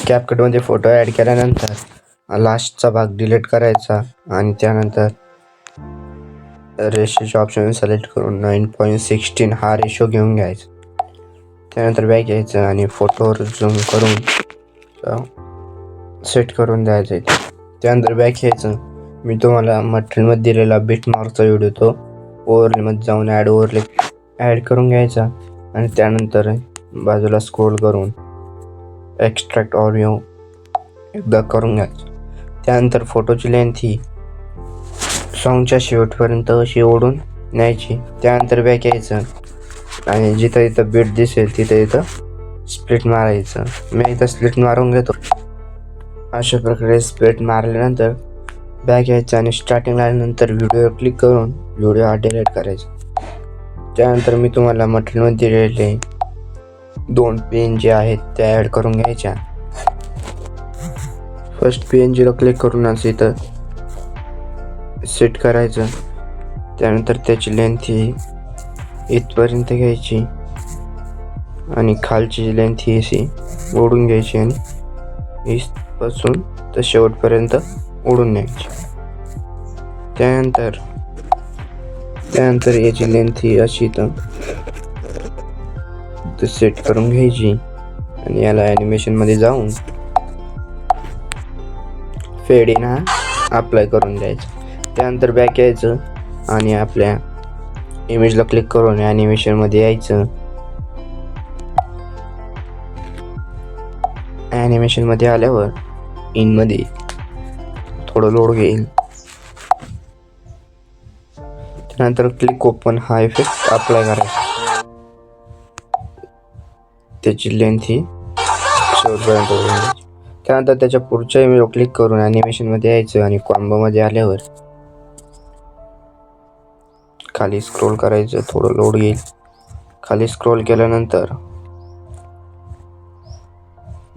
कॅपकटमध्ये photo add केल्यानंतर लास्टचा भाग delete करायचा आणि त्यानंतर रेशोचे ऑप्शन सिलेक्ट करून 9.16 हा रेशो घेऊन घ्यायचा. त्यानंतर बॅक यायचं आणि फोटोवर झूम करून सेट करून द्यायचं आहे. त्यानंतर बॅक यायचं. मी तुम्हाला मटेरियलमध्ये दिलेला बिटमार्कचा व्हिडिओ तो ओव्हरलेमध्ये जाऊन ओव्हरले ॲड करून घ्यायचा आणि त्यानंतर बाजूला स्क्रोल करून एक्स्ट्रॅक्ट ऑडिओ एकदा करून घ्यायचं. त्यानंतर फोटोची लेंथ ही सॉंगच्या शेवटपर्यंत अशी ओढून न्यायची. त्यानंतर बॅक यायचं आणि जिथं इथं बीट दिसेल तिथं स्प्लिट मारायचं. मी इथं स्प्लिट मारून घेतो. अशा प्रकारे स्प्लिट मारल्यानंतर बॅक यायचं आणि स्टार्टिंगला आल्यानंतर व्हिडिओवर क्लिक करून व्हिडिओ हा डिलीट करायचा. त्यानंतर मी तुम्हाला मटेरियलमध्ये दिलेले 2 PNG आहेत त्या ॲड करून घ्यायच्या. फर्स्ट PNGला क्लिक करून असं इथं सेट करायचं. त्यानंतर त्याची लेंथ ही इथपर्यंत घ्यायची आणि खालची लेंथ ही अशी ओढून घ्यायची आणि इथपासून तर शेवटपर्यंत ओढून न्यायची. त्यानंतर याची लेंथ ही अशी इथं सेट करून घ्यायची आणि याला ॲनिमेशनमध्ये जाऊन फेड इन हा अप्लाय करून द्यायचा. त्यानंतर बॅक यायचं आणि आपल्या इमेजला क्लिक करून ॲनिमेशनमध्ये यायचं. ॲनिमेशनमध्ये आल्यावर इनमध्ये थोडं लोड घेईल. त्यानंतर क्लिक ओपन हा इफेक्ट अप्लाय करायचा. त्याची लेंथ ही शेवटपर्यंत ओढून घ्यायची. त्यानंतर त्याच्या पुढच्या इमेजवर क्लिक करून ॲनिमेशनमध्ये यायचं आणि कॉम्बोमध्ये आल्यावर खाली स्क्रोल करायचं. थोडं लोड घेईल. खाली स्क्रोल केल्यानंतर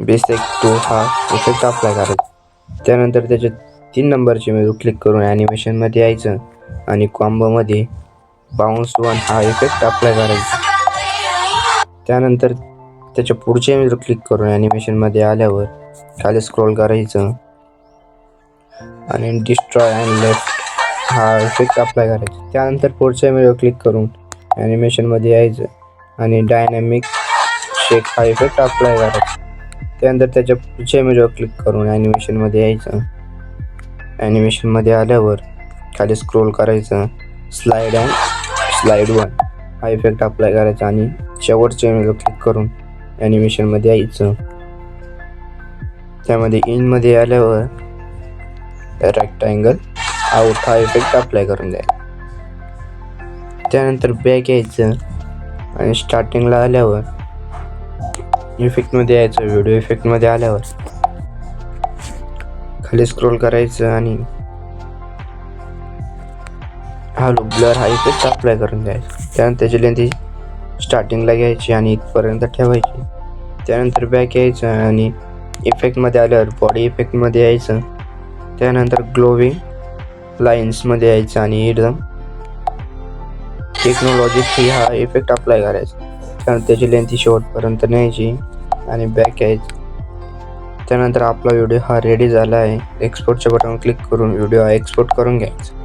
बेसिक 2 हा इफेक्ट अप्लाय करायचा. त्यानंतर त्याच्या 3 नंबरची इमेजवर क्लिक करून ॲनिमेशनमध्ये यायचं आणि कॉम्बोमध्ये बाउन्स 1 हा इफेक्ट अप्लाय करायचा. त्यानंतर त्याच्या पुढच्या इमेजवर क्लिक करून ॲनिमेशनमध्ये आल्यावर खाली स्क्रोल करायचं आणि डिस्ट्रॉय अँड लेफ्ट हा इफेक्ट अप्लाय करायचा. त्यानंतर पुढच्या इमेजवर क्लिक करून ॲनिमेशनमध्ये यायचं आणि डायनॅमिक शेक हा इफेक्ट अप्लाय करायचा. त्यानंतर त्याच्या पुढच्या इमेजवर क्लिक करून ॲनिमेशनमध्ये यायचं. ॲनिमेशनमध्ये आल्यावर खाली स्क्रोल करायचं. स्लाइड 1 हा इफेक्ट अप्लाय करायचा आणि शेवटच्या इमेजवर क्लिक करून ॲनिमेशनमध्ये यायचं. त्यामध्ये इनमध्ये आल्यावर रेक्टँगल आउट हा इफेक्ट अप्लाय करून द्यायचा. त्यानंतर बॅक यायचं आणि स्टार्टिंगला आल्यावर इफेक्टमध्ये यायचं. व्हिडिओ इफेक्टमध्ये आल्यावर खाली स्क्रोल करायचं आणि हॅलो ब्लर हा इफेक्ट अप्लाय करून द्यायचा. त्यानंतर त्याची लेंथ स्टार्टिंगला घ्यायची आणि इथपर्यंत ठेवायची. त्यानंतर बॅक यायचं आणि इफेक्टमध्ये आल्यावर बॉडी इफेक्टमध्ये यायचं. त्यानंतर ग्लोविंग लाईन्समध्ये यायचं आणि एकदम टेक्नॉलॉजी 3 हा इफेक्ट अप्लाय करायचा. त्यानंतर त्याची लेंथ शेवटपर्यंत न्यायची आणि बॅक यायचं. त्यानंतर आपला व्हिडिओ हा रेडी झाला आहे. एक्सपोर्टच्या बटनवर क्लिक करून व्हिडिओ हा एक्सपोर्ट करून घ्यायचा.